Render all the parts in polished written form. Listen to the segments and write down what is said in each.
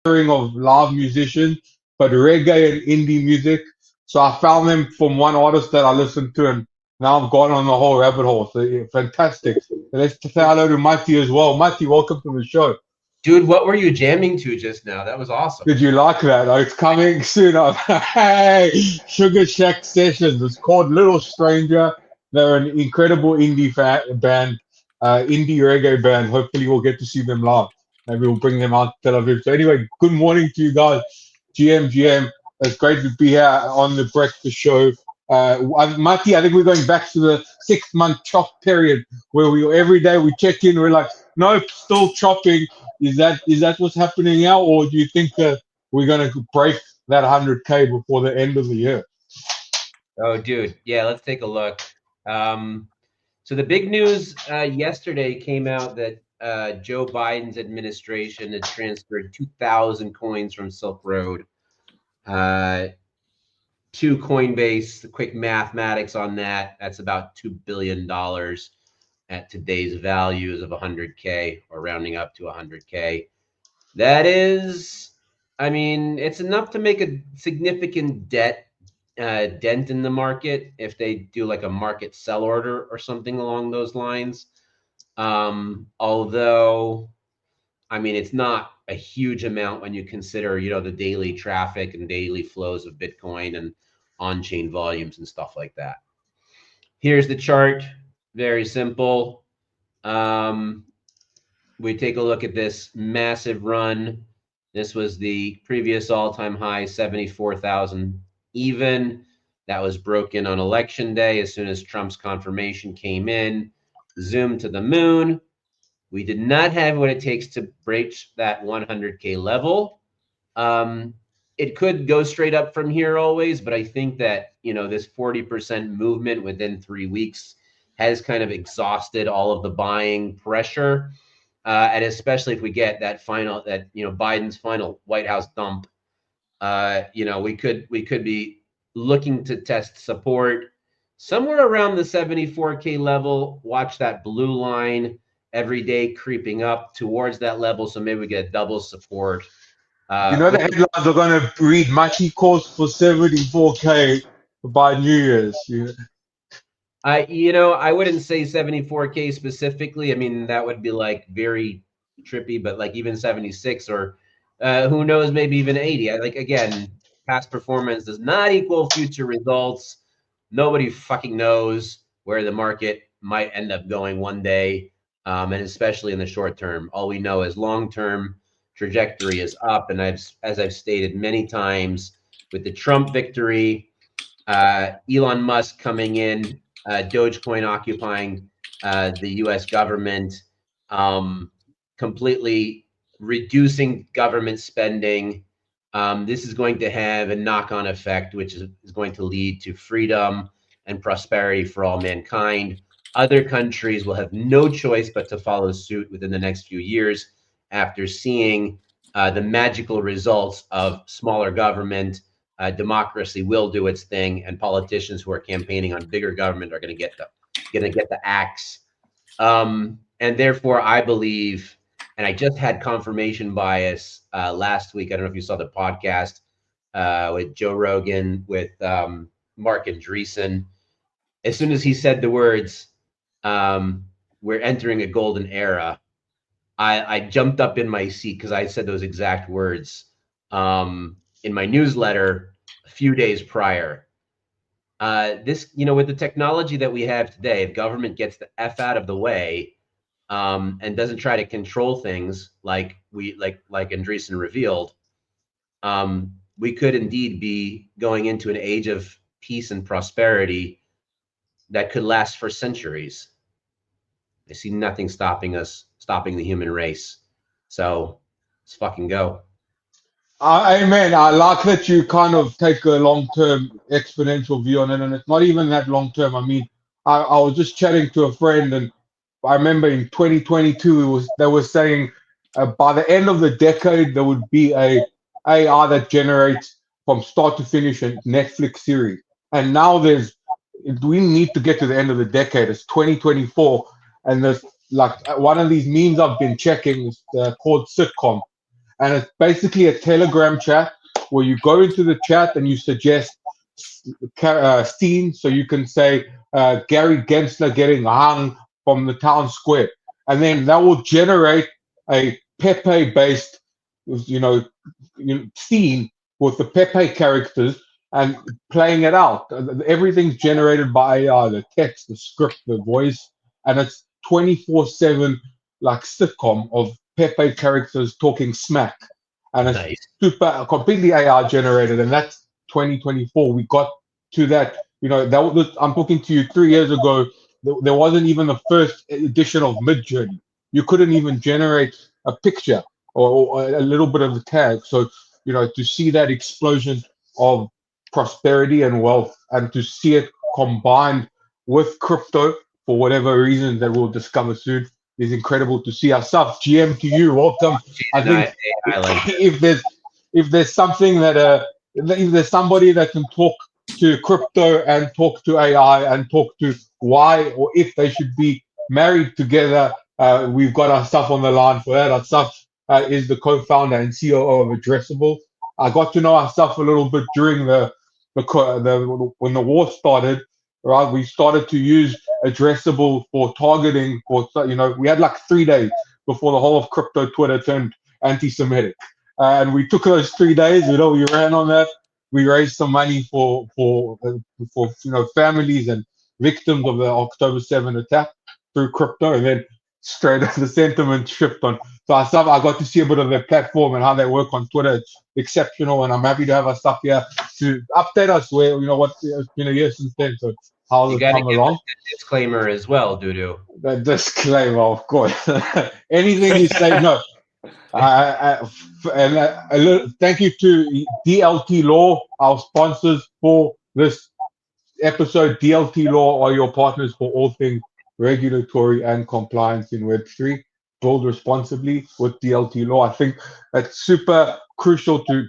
of live musicians, but reggae and indie music. So I found them from one artist that I listened to, and now I've gone on the whole rabbit hole. So yeah, fantastic. So let's say hello to Mati as well. Mati, welcome to the show. Dude, what were you jamming to just now? That was awesome. Did you like that? Oh, it's coming soon. Hey, Sugar Shack Sessions. It's called Little Stranger. They're an incredible band, indie reggae band. Hopefully, we'll get to see them live. Maybe we'll bring them out to Tel Aviv. So anyway, good morning to you guys. GM. It's great to be here on the breakfast show. Mati, I think we're going back to the 6 month chop period where we every day we check in. We're like, nope, still chopping. Is that what's happening now, or do you think we're going to break that 100K before the end of the year? Oh, dude. Yeah, let's take a look. So the big news yesterday came out that Joe Biden's administration had transferred 2,000 coins from Silk Road to Coinbase. The quick mathematics on that's about $2 billion at today's values of 100K, or rounding up to 100K. That is, I mean, it's enough to make a significant dent in the market if they do like a market sell order or something along those lines. Although, I mean, it's not a huge amount when you consider, the daily traffic and daily flows of Bitcoin and on-chain volumes and stuff like that. Here's the chart. Very simple. We take a look at this massive run. This was the previous all-time high, 74,000 even. That was broken on election day as soon as Trump's confirmation came in. Zoom to the moon. We did not have what it takes to breach that 100K level. It could go straight up from here always, but I think that, this 40% movement within 3 weeks has kind of exhausted all of the buying pressure. And especially if we get Biden's final White House dump, we could be looking to test support somewhere around the 74K level. Watch that blue line every day creeping up towards that level. So maybe we get a double support. The headlines are going to read Mati calls for 74K by New Year's. I wouldn't say 74K specifically. I mean, that would be like very trippy, but like even 76 or who knows, maybe even 80. Again, past performance does not equal future results. Nobody fucking knows where the market might end up going one day, and especially in the short term. All we know is long-term trajectory is up, and as I've stated many times, with the Trump victory, Elon Musk coming in, Dogecoin occupying the U.S. government, completely reducing government spending. This is going to have a knock-on effect, which is going to lead to freedom and prosperity for all mankind. Other countries will have no choice but to follow suit within the next few years after seeing the magical results of smaller government. Democracy will do its thing, and politicians who are campaigning on bigger government are going to get the axe. And therefore, I believe, and I just had confirmation bias last week. I don't know if you saw the podcast with Joe Rogan with Mark Andreessen. As soon as he said the words, "We're entering a golden era," I jumped up in my seat because I said those exact words in my newsletter a few days prior. This, with the technology that we have today, if government gets the F out of the way and doesn't try to control things like Andreessen revealed, we could indeed be going into an age of peace and prosperity that could last for centuries. I see nothing stopping the human race. So let's fucking go. Amen. I like that you kind of take a long-term exponential view on it, and it's not even that long-term. I mean, I was just chatting to a friend, and I remember in 2022 they were saying by the end of the decade there would be a AI that generates from start to finish a Netflix series, and now we need to get to the end of the decade. It's 2024, and there's like one of these memes I've been checking is called sitcom. and it's basically a Telegram chat where you go into the chat and you suggest scenes. So you can say Gary Gensler getting hung from the town square, and then that will generate a Pepe-based, you know, scene with the Pepe characters and playing it out. Everything's generated by AI, the text, the script, the voice, and it's 24/7 like sitcom of Pepe characters talking smack, and it's Nice. super completely AI generated, and that's 2024. We got to that. That was, I'm talking to you 3 years ago. There wasn't even the first edition of Midjourney. You couldn't even generate a picture or a little bit of the tag. So, to see that explosion of prosperity and wealth and to see it combined with crypto for whatever reason that we'll discover soon is incredible to see. Asaf, GM to you, welcome. I And think I like that. if there's something if there's somebody that can talk to crypto and talk to AI and talk to why or if they should be married together, we've got our stuff on the line for that. Our stuff is the co-founder and COO of Addressable. I got to know our stuff a little bit during when the war started. Right, we started to use Addressable for targeting. We had like 3 days before the whole of crypto Twitter turned anti-Semitic, and we took those 3 days. We ran on that. We raised some money for families and victims of the October 7 attack through crypto, and then straight the sentiment shift on. So I got to see a bit of their platform and how they work on Twitter. It's exceptional, and I'm happy to have our stuff here to update us where what it's been a year since then. So how's You it got to come give along? the disclaimer as well, Dudu. The disclaimer, of course. Anything you say, no. Thank you to DLT Law, our sponsors for this episode. DLT Law are your partners for all things regulatory and compliance in Web3. Build responsibly with DLT Law. I think it's super crucial to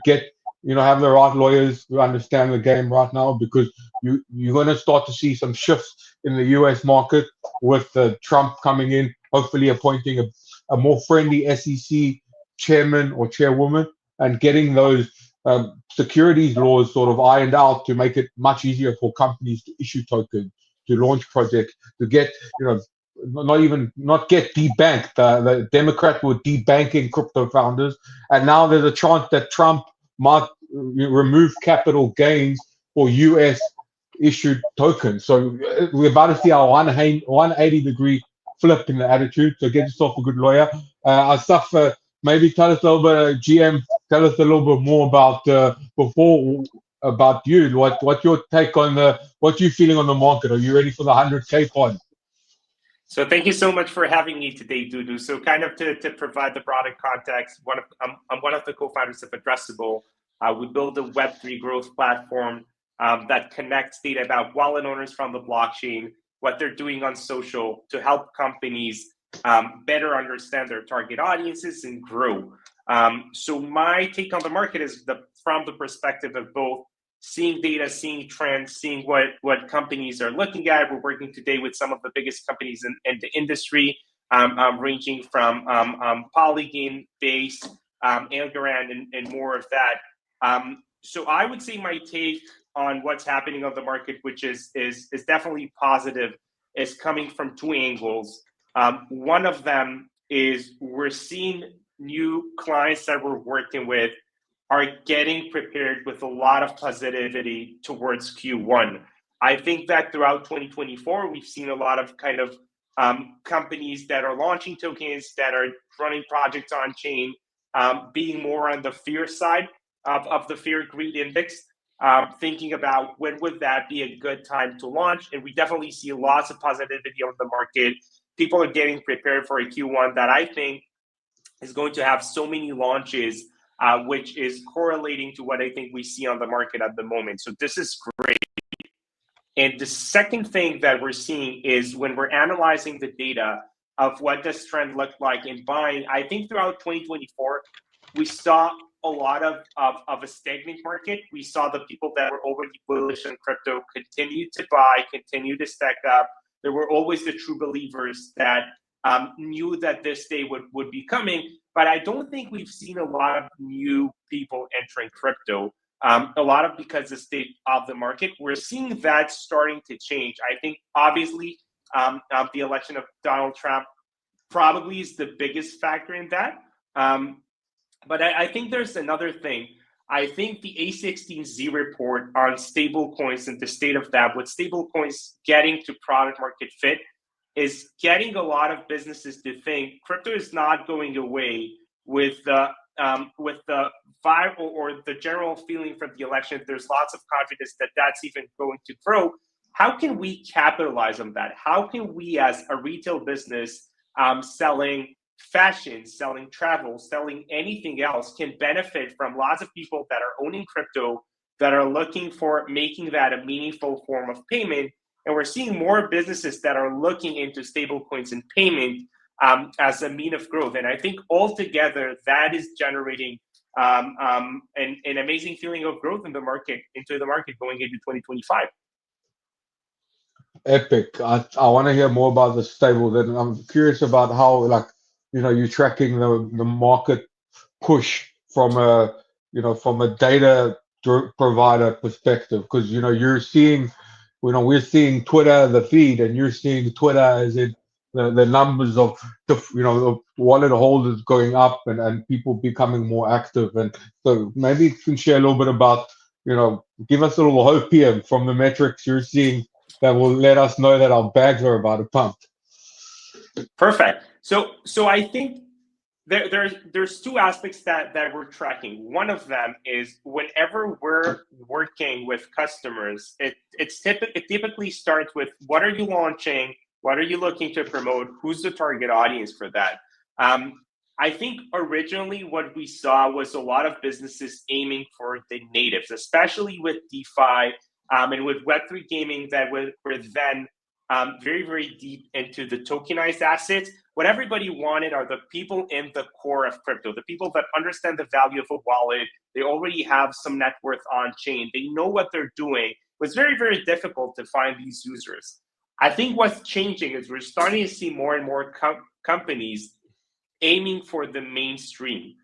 have the right lawyers who understand the game right now, because you're going to start to see some shifts in the US market with Trump coming in, hopefully appointing a more friendly SEC chairman or chairwoman, and getting those securities laws sort of ironed out to make it much easier for companies to issue tokens, to launch projects, to get, not get debanked. The Democrat were debanking crypto founders, and now there's a chance that Trump might remove capital gains for US issued tokens. So we're about to see our 180-degree flip in the attitude. So get yourself a good lawyer. Asaf, maybe tell us a little bit, GM, tell us a little bit more about you. What's your take on what you feeling on the market? Are you ready for the 100K party? So thank you so much for having me today, Dudu. So kind of to provide the broader context, I'm one of the co-founders of Addressable. We build a Web3 growth platform that connects data about wallet owners from the blockchain, what they're doing on social, to help companies better understand their target audiences and grow. So my take on the market is from the perspective of both seeing data, seeing trends, seeing what companies are looking at. We're working today with some of the biggest companies in the industry, ranging from Polygon-based, Algorand, and more of that. So I would say my take on what's happening on the market, which is definitely positive, is coming from two angles. One of them is we're seeing new clients that we're working with are getting prepared with a lot of positivity towards Q1. I think that throughout 2024, we've seen a lot of kind of companies that are launching tokens, that are running projects on chain, being more on the fear side of the fear greed index, thinking about when would that be a good time to launch. And we definitely see lots of positivity on the market. People are getting prepared for a Q1 that I think is going to have so many launches, which is correlating to what I think we see on the market at the moment. So this is great. And the second thing that we're seeing is when we're analyzing the data of what this trend looked like in buying, I think throughout 2024, we saw a lot of a stagnant market. We saw the people that were overly bullish on crypto continue to buy, continue to stack up. There were always the true believers that knew that this day would be coming, but I don't think we've seen a lot of new people entering crypto. A lot of because the state of the market, we're seeing that starting to change. I think obviously the election of Donald Trump probably is the biggest factor in that. But I think there's another thing. I think the A16Z report on stablecoins and the state of that, with stablecoins getting to product market fit, is getting a lot of businesses to think crypto is not going away with the viral or the general feeling from the election. There's lots of confidence that that's even going to grow. How can we capitalize on that? How can we, as a retail business, selling fashion, selling travel, selling anything else, can benefit from lots of people that are owning crypto, that are looking for making that a meaningful form of payment? And we're seeing more businesses that are looking into stablecoins and payment as a mean of growth. And I think altogether that is generating an amazing feeling of growth in the market, going into 2025. Epic. I want to hear more about the stable. Then I'm curious about how, like, you're tracking the market push from a data provider perspective, because you're seeing, we're seeing Twitter, the feed, and you're seeing Twitter as in the numbers of the wallet holders going up and people becoming more active. And so maybe you can share a little bit about, give us a little hope here from the metrics you're seeing that will let us know that our bags are about to pump. Perfect. So I think there's two aspects that we're tracking. One of them is whenever we're working with customers, it typically starts with what are you launching, what are you looking to promote, who's the target audience for that. I think originally what we saw was a lot of businesses aiming for the natives, especially with DeFi and with Web3 gaming, that were then very, very deep into the tokenized assets. What everybody wanted are the people in the core of crypto, the people that understand the value of a wallet. They already have some net worth on chain. They know what they're doing. It was very, very difficult to find these users. I think what's changing is we're starting to see more and more companies aiming for the mainstream.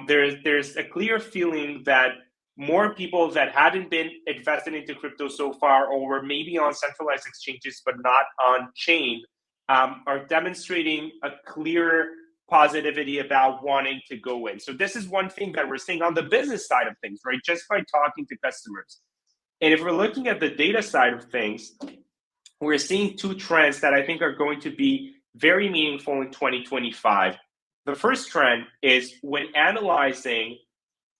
There's a clear feeling that more people that hadn't been invested into crypto so far, or were maybe on centralized exchanges but not on chain, are demonstrating a clear positivity about wanting to go in. So this is one thing that we're seeing on the business side of things, right? Just by talking to customers. And if we're looking at the data side of things, we're seeing two trends that I think are going to be very meaningful in 2025. The first trend is when analyzing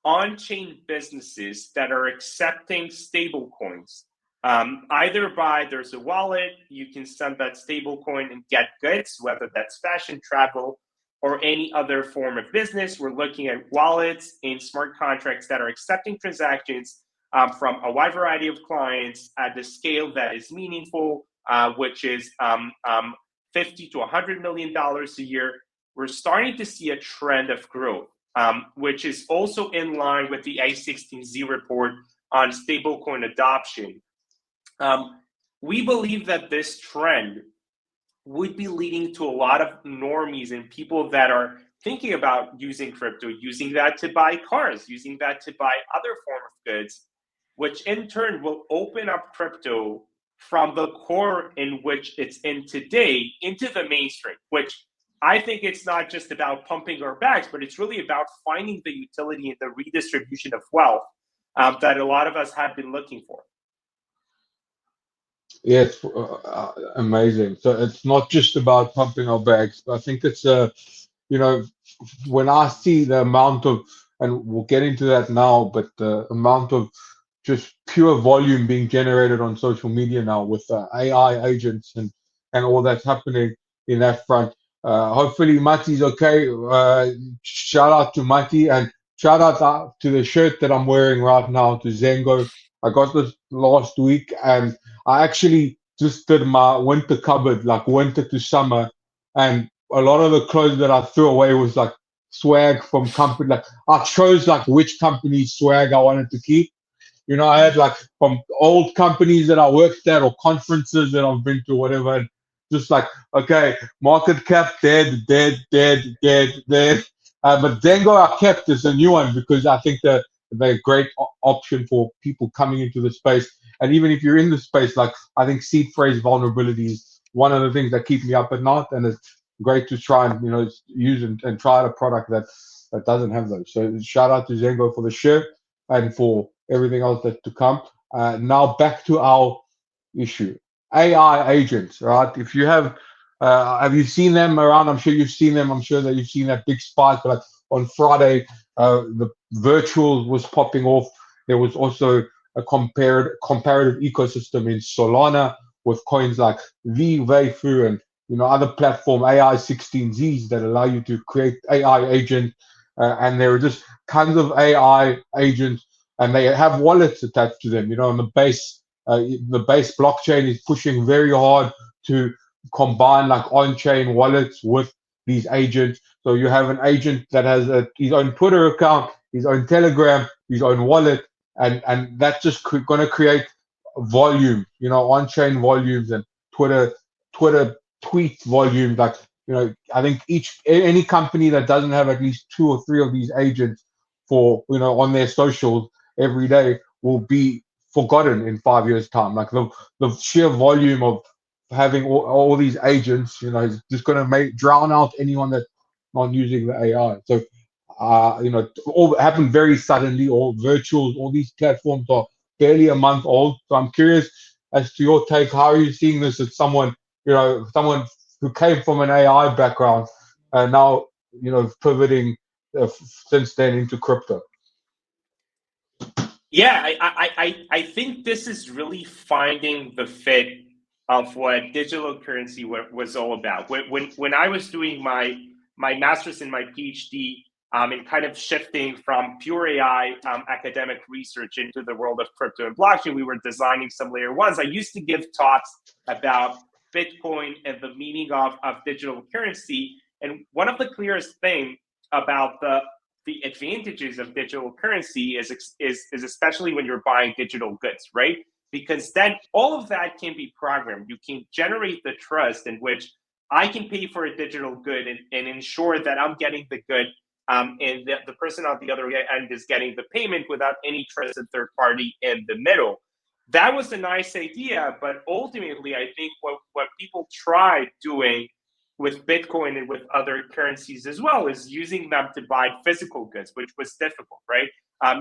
on-chain businesses that are accepting stable coins. Either by, there's a wallet, you can send that stable coin and get goods, whether that's fashion, travel, or any other form of business. We're looking at wallets and smart contracts that are accepting transactions from a wide variety of clients at the scale that is meaningful, which is $50 to $100 million a year. We're starting to see a trend of growth, which is also in line with the A16Z report on stablecoin adoption. We believe that this trend would be leading to a lot of normies and people that are thinking about using crypto, using that to buy cars, using that to buy other form of goods, which in turn will open up crypto from the core in which it's in today into the mainstream, which I think it's not just about pumping our bags, but it's really about finding the utility and the redistribution of wealth that a lot of us have been looking for. Yes, amazing. So it's not just about pumping our bags, but I think it's when I see the amount of, and we'll get into that now, but the amount of just pure volume being generated on social media now with AI agents and all that's happening in that front. Hopefully Mati's okay. Shout out to Mati, and shout out to the shirt that I'm wearing right now, to Zengo. I got this last week, and I actually just did my winter cupboard, like winter to summer, and a lot of the clothes that I threw away was like swag from company. Like I chose like which company's swag I wanted to keep. I had like from old companies that I worked at or conferences that I've been to, whatever. And just like, okay, market cap dead. But Zengo I kept as a new one because I think that they're a great option for people coming into the space. And even if you're in the space, like I think seed phrase vulnerability is one of the things that keep me up at night, and it's great to try and use and try out a product that doesn't have those. So shout out to Zengo for the share and for everything else that's to come. Now back to our issue. AI agents, right? If you have you seen them around? I'm sure you've seen them. I'm sure that you've seen that big spike. Like on Friday, the virtual was popping off. There was also a comparative ecosystem in Solana with coins like V, Weifu, and other platform AI16Zs that allow you to create AI agents. And there are just tons of AI agents, and they have wallets attached to them. On the base blockchain is pushing very hard to combine like on-chain wallets with these agents. So you have an agent that has his own Twitter account, his own Telegram, his own wallet, and that's just going to create volume, on-chain volumes and Twitter tweet volume. Like, I think any company that doesn't have at least 2 or 3 of these agents for on their socials every day will be forgotten in 5 years' time. Like the sheer volume of having all these agents, is just going to drown out anyone that's not using the AI. So, all happened very suddenly. All virtuals, all these platforms are barely a month old. So I'm curious as to your take. How are you seeing this as someone who came from an AI background and now, pivoting since then into crypto? Yeah, I think this is really finding the fit of what digital currency was all about. When I was doing my master's and my PhD, and kind of shifting from pure AI academic research into the world of crypto and blockchain, we were designing some layer ones. I used to give talks about Bitcoin and the meaning of digital currency. And one of the clearest things about the advantages of digital currency is especially when you're buying digital goods, right? Because then all of that can be programmed. You can generate the trust in which I can pay for a digital good and ensure that I'm getting the good, and the person on the other end is getting the payment without any trusted third party in the middle. That was a nice idea, but ultimately, I think what people tried doing with Bitcoin and with other currencies as well is using them to buy physical goods, which was difficult, right?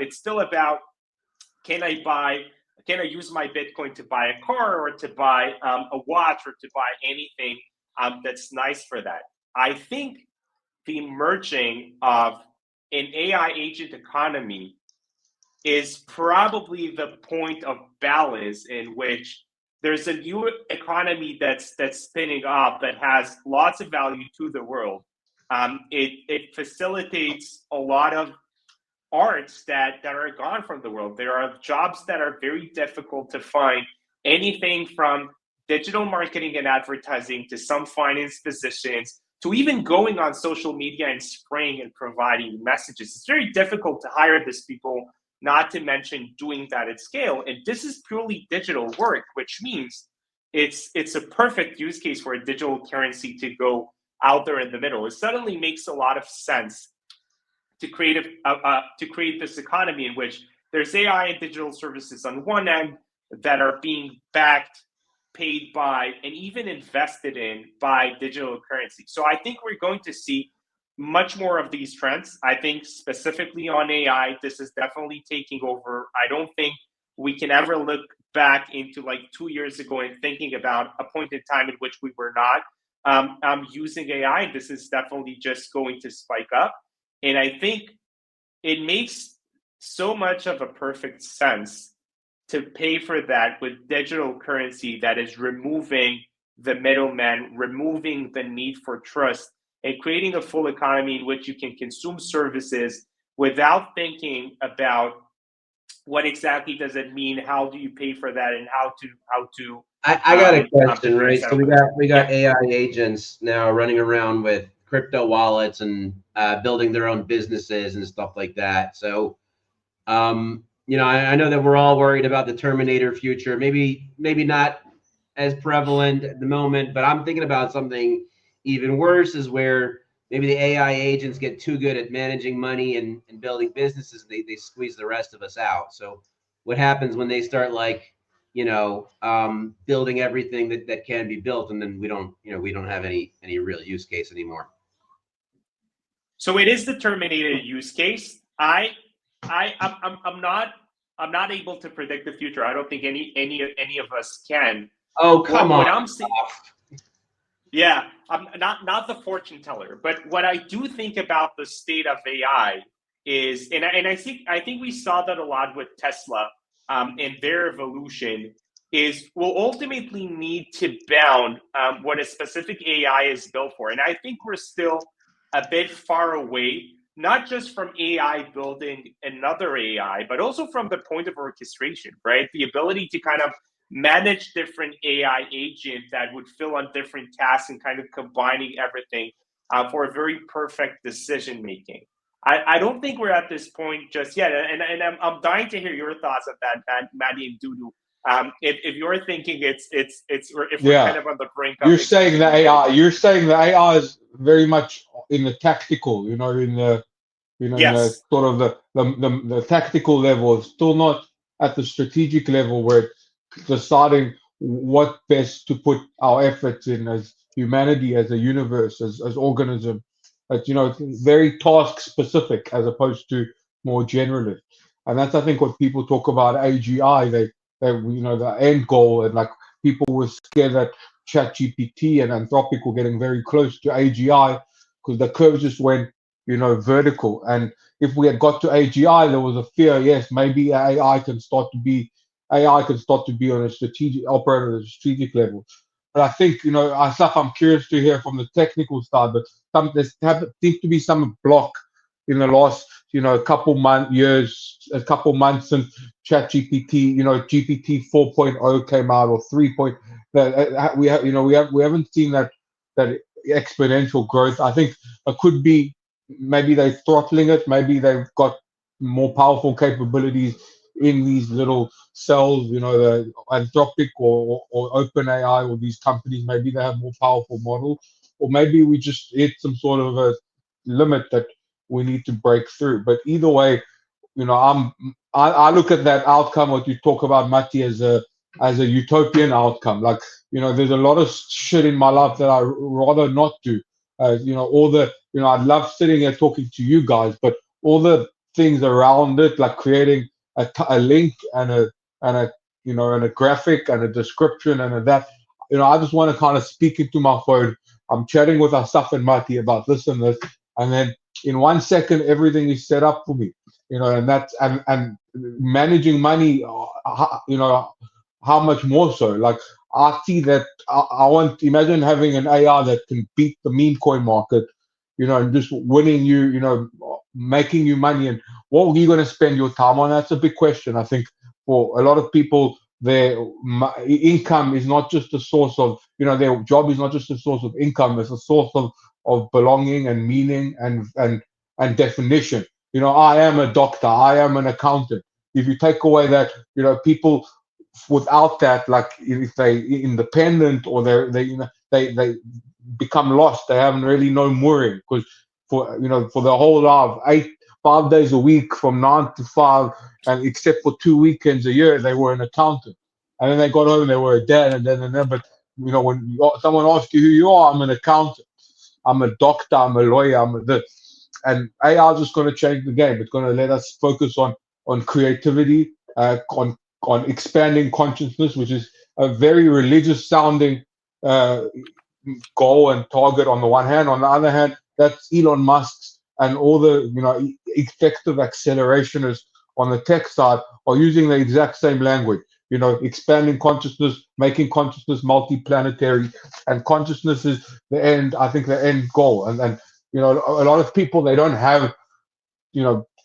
It's still about, can I use my Bitcoin to buy a car or to buy a watch or to buy anything that's nice for that? I think the merging of an AI agent economy is probably the point of balance in which there's a new economy that's spinning up that has lots of value to the world. It facilitates a lot of arts that are gone from the world. There are jobs that are very difficult to find, anything from digital marketing and advertising to some finance positions to even going on social media and spraying and providing messages. It's very difficult to hire these people, not to mention doing that at scale. And this is purely digital work, which means it's a perfect use case for a digital currency to go out there in the middle. It suddenly makes a lot of sense to create this economy in which there's AI and digital services on one end that are being backed, paid by, and even invested in by digital currency. So I think we're going to see much more of these trends. I think specifically on AI, this is definitely taking over. I don't think we can ever look back into like 2 years ago and thinking about a point in time in which we were not using AI. This is definitely just going to spike up. And I think it makes so much of a perfect sense to pay for that with digital currency that is removing the middleman, removing the need for trust, and creating a full economy in which you can consume services without thinking about what exactly does it mean, how do you pay for that, and how to. I got a question, right? So we got AI agents now running around with crypto wallets and building their own businesses and stuff like that. So, I know that we're all worried about the Terminator future. Maybe not as prevalent at the moment, but I'm thinking about something even worse, is where maybe the AI agents get too good at managing money and building businesses. They squeeze the rest of us out. So what happens when they start like, building everything that can be built, and then we don't have any real use case anymore. So it is the Terminator use case. I'm not able to predict the future. I don't think any of us can. Oh, come on. What I'm seeing, yeah, I'm not the fortune teller, but what I do think about the state of AI is, and I think we saw that a lot with Tesla, in their evolution, is we'll ultimately need to bound what a specific AI is built for, and I think we're still a bit far away, not just from AI building another AI, but also from the point of orchestration, right? The ability to kind of manage different AI agents that would fill on different tasks and kind of combining everything for a very perfect decision making. I don't think we're at this point just yet, and I'm dying to hear your thoughts of that, Maddie and Dudu. If you're thinking if we're kind of on the brink of, you're saying the AI is very much in the tactical, in the in the yes, sort of the tactical level, still not at the strategic level where it's deciding what best to put our efforts in as humanity, as a universe, as organism. But it's very task specific as opposed to more generalist. And that's, I think, what people talk about AGI. They the end goal, and like people were scared that ChatGPT and Anthropic were getting very close to AGI because the curve just went vertical. And if we had got to AGI, there was a fear, yes, maybe AI can start to be on a strategic, operate at a strategic level. But I think, Asaf, I'm curious to hear from the technical side, but seems to be some block in the last, couple months since ChatGPT, GPT 4.0 came out, or 3. We haven't seen that exponential growth. I think it could be maybe they're throttling it, maybe they've got more powerful capabilities in these little cells, the Anthropic or OpenAI, or these companies, maybe they have more powerful models, or maybe we just hit some sort of a limit that we need to break through. But either way, I look at that outcome, what you talk about, Matti, as a utopian outcome. Like, there's a lot of shit in my life that I rather not do. I'd love sitting here talking to you guys, but all the things around it, like creating a link and a graphic and a description and that, I just want to kind of speak into my phone. I'm chatting with Asaf and Mati about this and this, and then in 1 second everything is set up for me. And that's and managing money. How much more so? Like, I see that I want to imagine having an AI that can beat the meme coin market, and just winning you, making you money. And what are you going to spend your time on? That's a big question. I think for a lot of people, their income is not just a source of, their job is not just a source of income. It's a source of belonging and meaning and definition. I am a doctor. I am an accountant. If you take away that, people without that, like if they independent or they become lost. They haven't really no mooring, because for the whole life, 5 days a week from 9 to 5, and except for 2 weekends a year, they were an accountant. And then they got home, they were a dad, and then. But when someone asks you who you are, I'm an accountant, I'm a doctor, I'm a lawyer, I'm a this. And AI is just going to change the game. It's going to let us focus on creativity, on expanding consciousness, which is a very religious sounding goal and target on the one hand. On the other hand, that's Elon Musk's and all the effective accelerationists on the tech side are using the exact same language. Expanding consciousness, making consciousness multiplanetary, and consciousness is the end. I think the end goal. And a lot of people, they don't have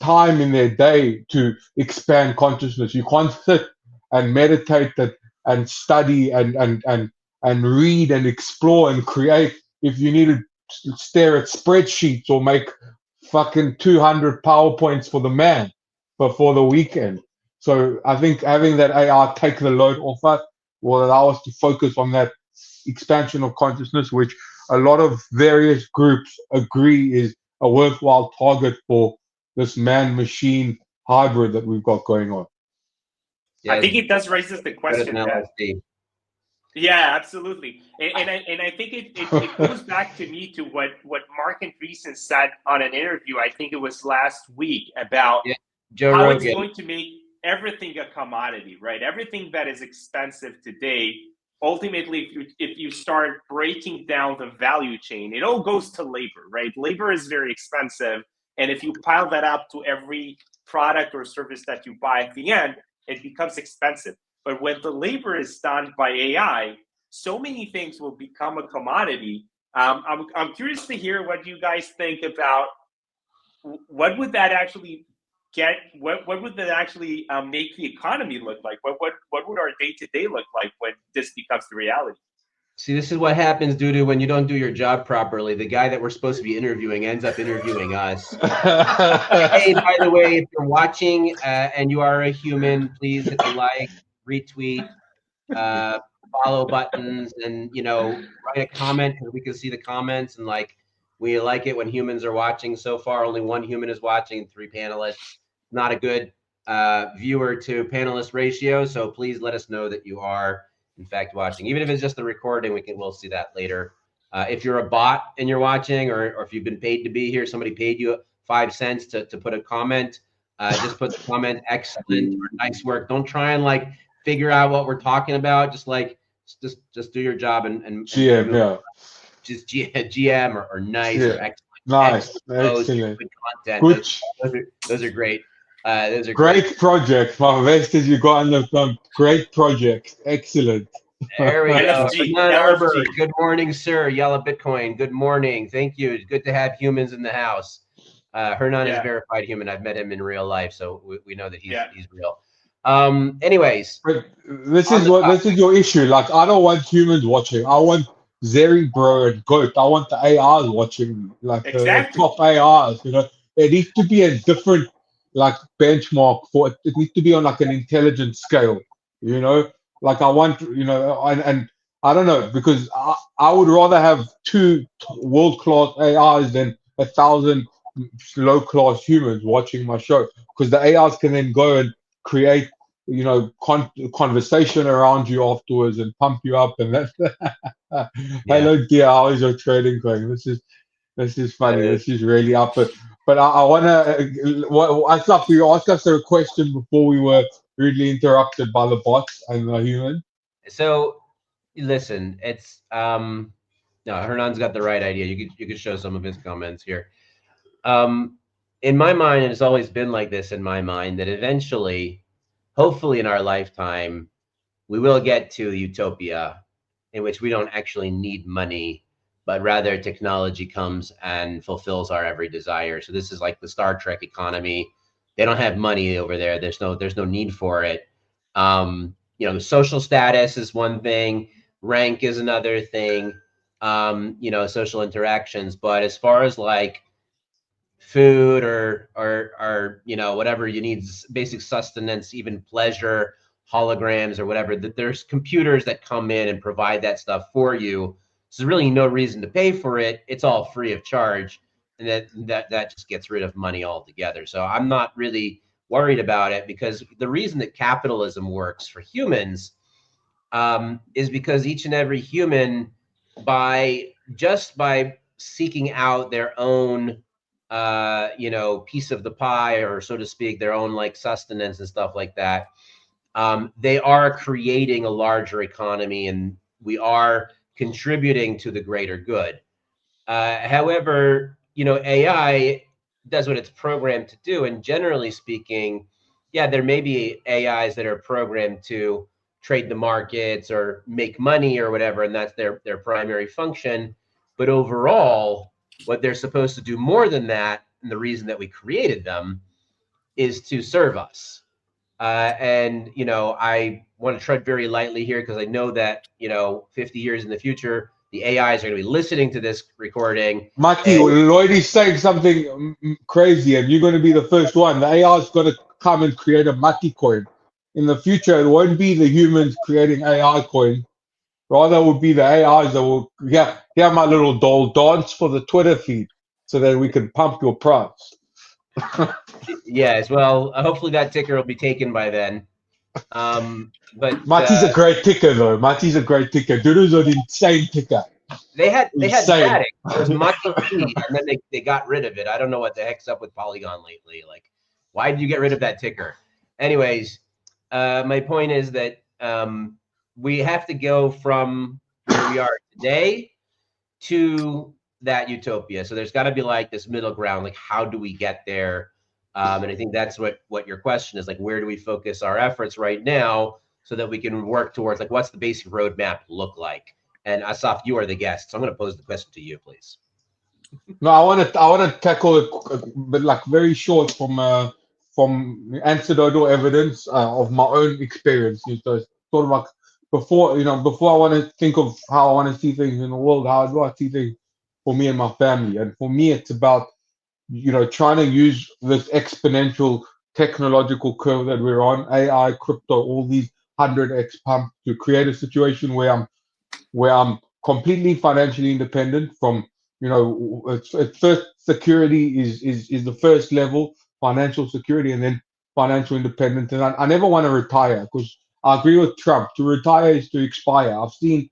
time in their day to expand consciousness. You can't sit and meditate that and study and read and explore and create if you need to stare at spreadsheets or make fucking 200 PowerPoints for the man before the weekend. So I think having that AI take the load off us will allow us to focus on that expansion of consciousness, which a lot of various groups agree is a worthwhile target for this man-machine hybrid that we've got going on. Yeah, I think it does raises the better than question, Ben. LSD. Yeah, absolutely. And I think it goes back to me to what Mark Andreessen said on an interview, I think it was last week, about Yeah, Joe how Rogan. it's going to make everything a commodity, right? Everything that is expensive today, ultimately, if you start breaking down the value chain, it all goes to labor, right? Labor is very expensive. And if you pile that up to every product or service that you buy at the end, it becomes expensive. But when the labor is done by AI, so many things will become a commodity. I'm curious to hear what you guys think about what would that actually get. What would that actually make the economy look like? What would our day-to-day look like when this becomes the reality? See, this is what happens due to when you don't do your job properly. The guy that we're supposed to be interviewing ends up interviewing us. Hey, by the way, if you're watching and you are a human, please hit the like, retweet, follow buttons, and write a comment because we can see the comments. And like, we like it when humans are watching. So far, only one human is watching, 3 panelists. Not a good viewer to panelist ratio. So please let us know that you are in fact watching, even if it's just the recording. We'll see that later. If you're a bot and you're watching, or if you've been paid to be here, somebody paid you 5 cents to put a comment, just put the comment excellent or nice work. Don't try and like figure out what we're talking about. Just do your job and GM, yeah. Just GM or nice or excellent. Nice, excellent. Good content. Good. Those are great. Those are great project. My investors, you got on the great project. Excellent. There we go. LFG, Hernan Arbor, LFG. good morning, sir. Yalla Bitcoin, good morning. Thank you. It's good to have humans in the house. Hernan is a verified human. I've met him in real life, so we know that he's real. Anyways, but this is your issue. Like, I don't want humans watching. I want Zeri Bro and Goat. I want the ARs watching, like Exactly. the top ARs. It needs to be a different like benchmark for it. It needs to be on like an intelligence scale. Like I want, and I don't know, because I would rather have 2 world-class ARs than 1,000 low-class humans watching my show, because the ARs can then go and create conversation around you afterwards and pump you up and that. Hello dear, how is your trading going? This is funny. This is really up. But I want to Asaf, you asked us a question before we were rudely interrupted by the bots and the human. So listen, it's no, Hernan's got the right idea. You could show some of his comments here. In my mind, and it's always been like this in my mind, that eventually, hopefully in our lifetime, we will get to utopia in which we don't actually need money, but rather technology comes and fulfills our every desire. So this is like the Star Trek economy. They don't have money over there. There's no need for it. Social status is one thing, rank is another thing, social interactions. But as far as like food or whatever you need, basic sustenance, even pleasure, holograms or whatever, that there's computers that come in and provide that stuff for you. So there's really no reason to pay for it. It's all free of charge, and that just gets rid of money altogether. So I'm not really worried about it, because the reason that capitalism works for humans is because each and every human, by seeking out their own piece of the pie, or so to speak, their own like sustenance and stuff like that, they are creating a larger economy, and we are contributing to the greater good. However, AI does what it's programmed to do, and generally speaking, yeah, there may be AIs that are programmed to trade the markets or make money or whatever, and that's their primary function. But overall, what they're supposed to do more than that, and the reason that we created them, is to serve us. I want to tread very lightly here, because I know that 50 years in the future, the AIs are going to be listening to this recording. Mati, Lloyd is saying something crazy, and you're going to be the first one. The AI is going to come and create a Mati coin. In the future, it won't be the humans creating AI coin. Rather, it would be the AIs that will, yeah, hear my little doll dance for the Twitter feed so that we can pump your price. Yes, well, hopefully that ticker will be taken by then. But Mati's a great ticker, though. Mati's a great ticker. Dudu's an insane ticker. they had Insane. Matic. It was Muscle P, and then they got rid of it. I don't know what the heck's up with Polygon lately. Like, why did you get rid of that ticker? Anyways, my point is that we have to go from where we are today to that utopia. So there's got to be like this middle ground. Like, how do we get there? And I think that's what your question is. Like, where do we focus our efforts right now so that we can work towards, like, what's the basic roadmap look like? And Asaf, you are the guest, so I'm going to pose the question to you, please. No, I want to tackle it, but like very short from anecdotal evidence of my own experience. So it's sort of like before I want to think of how I want to see things in the world, how do I see things for me and my family? And for me, it's about trying to use this exponential technological curve that we're on, AI, crypto, all these 100x pump to create a situation where I'm completely financially independent from, it's first security is the first level, financial security, and then financial independence. And I never want to retire because I agree with Trump. To retire is to expire. I've seen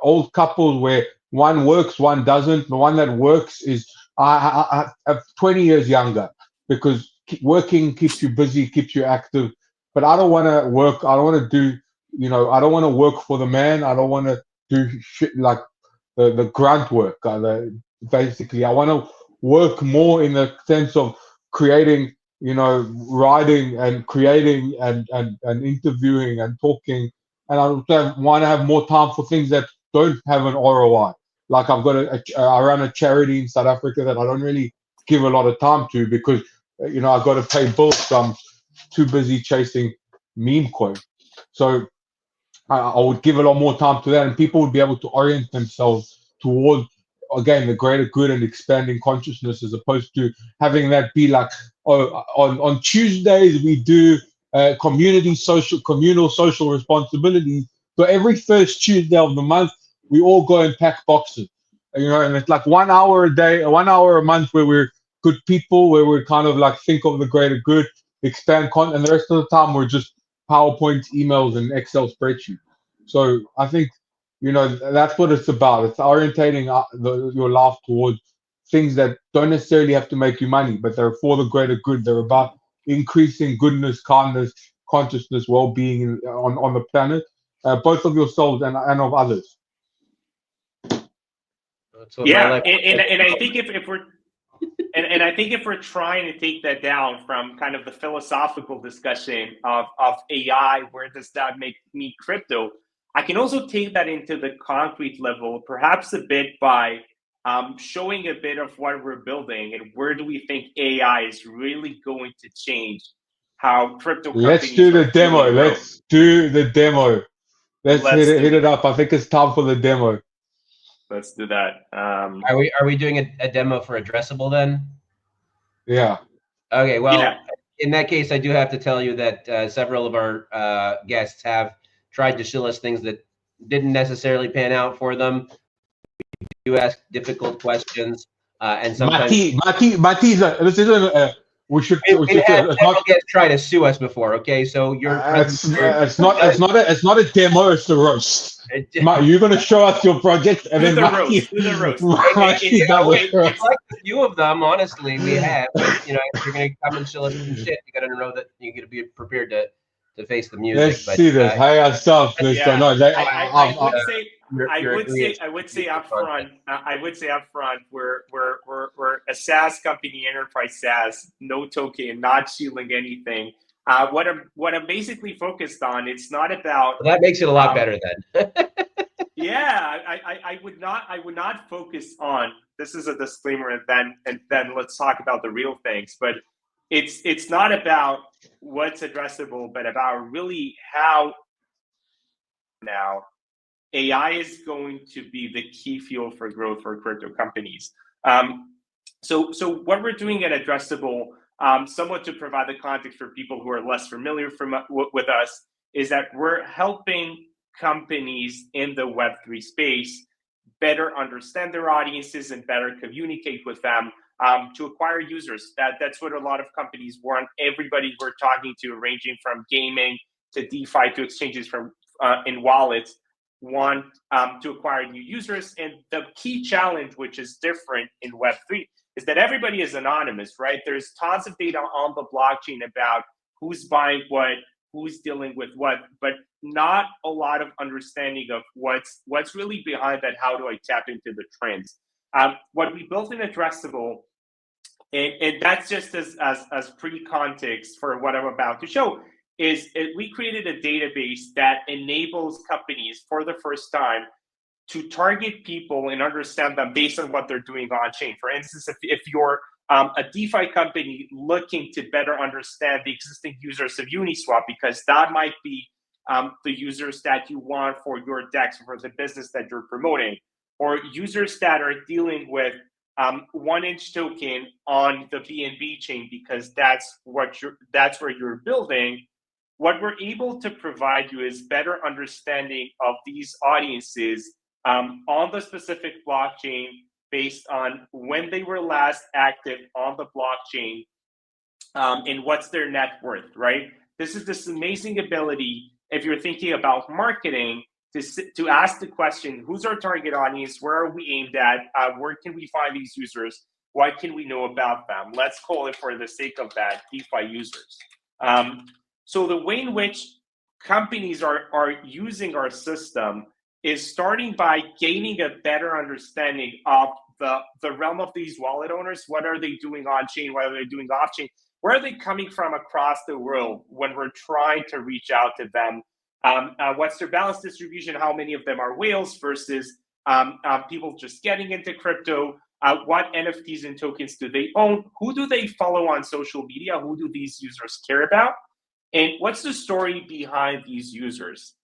old couples where one works, one doesn't. The one that works is I'm 20 years younger because working keeps you busy, keeps you active. But I don't want to work. I don't want to do, I don't want to work for the man. I don't want to do shit like the grunt work. Basically, I want to work more in the sense of creating, writing and creating and interviewing and talking. And I want to have more time for things that don't have an ROI. Like I've got I run a charity in South Africa that I don't really give a lot of time to because, I've got to pay bills. So I'm too busy chasing meme coin. So I would give a lot more time to that, and people would be able to orient themselves toward, again, the greater good and expanding consciousness, as opposed to having that be like, oh, on Tuesdays we do communal social responsibilities. So every first Tuesday of the month, we all go and pack boxes, and it's like 1 hour a day, 1 hour a month where we're good people, where we kind of like think of the greater good, expand content, and the rest of the time we're just PowerPoint, emails, and Excel spreadsheet. So I think that's what it's about. It's orientating your life towards things that don't necessarily have to make you money, but they're for the greater good. They're about increasing goodness, kindness, consciousness, well-being on the planet, both of yourselves and of others. That's what Yeah, and I think if we're and I think if we're trying to take that down from kind of the philosophical discussion of AI, where does that make me crypto? I can also take that into the concrete level, perhaps a bit by showing a bit of what we're building and where do we think AI is really going to change how crypto companies Let's do the demo. grow. Let's do the demo. Let's Let's hit it up. I think it's time for the demo. Let's do that. Are we doing a demo for Addressable then? Yeah. Okay, well, Yeah. in that case, I do have to tell you that several of our guests have tried to show us things that didn't necessarily pan out for them. You ask difficult questions, and sometimes Mati, this isn't. We should. we've had several guests try to sue us before. Okay, so your it's not a demo. It's a roast. You're going to show us your project, and then do the roast. It's like a few of them, honestly, we have. But, if you're going to come and show us some shit, you got to know that you got to be prepared to face the music. Let's see this. Hey, Asaf. I would say up front, we're a SaaS company, enterprise SaaS, no token, not shielding anything. What I'm basically focused on, it's not about. Well, that makes it a lot better then. Yeah, I would not focus on. This is a disclaimer, and then let's talk about the real things. But it's not about what's addressable, but about really how now AI is going to be the key fuel for growth for crypto companies. So what we're doing at Addressable, somewhat to provide the context for people who are less familiar with us, is that we're helping companies in the Web3 space better understand their audiences and better communicate with them to acquire users. That's what a lot of companies want. Everybody we're talking to, ranging from gaming to DeFi to exchanges from in wallets, want to acquire new users. And the key challenge, which is different in Web3, is that everybody is anonymous, right? There's tons of data on the blockchain about who's buying what, who's dealing with what, but not a lot of understanding of what's really behind that. How do I tap into the trends? What we built in Addressable, and that's just as pre-context for what I'm about to show, is we created a database that enables companies for the first time to target people and understand them based on what they're doing on chain. For instance, if you're a DeFi company looking to better understand the existing users of Uniswap, because that might be the users that you want for your DEX, for the business that you're promoting, or users that are dealing with 1inch token on the BNB chain, because that's where you're building. What we're able to provide you is better understanding of these audiences on the specific blockchain, based on when they were last active on the blockchain, and what's their net worth, right? This is this amazing ability, if you're thinking about marketing, to ask the question, who's our target audience? Where are we aimed at? Where can we find these users? What can we know about them? Let's call it, for the sake of that, DeFi users. So the way in which companies are using our system is starting by gaining a better understanding of the realm of these wallet owners. What are they doing on chain? What are they doing off chain? Where are they coming from across the world when we're trying to reach out to them? What's their balance distribution? How many of them are whales versus people just getting into crypto? What NFTs and tokens do they own? Who do they follow on social media? Who do these users care about? And what's the story behind these users?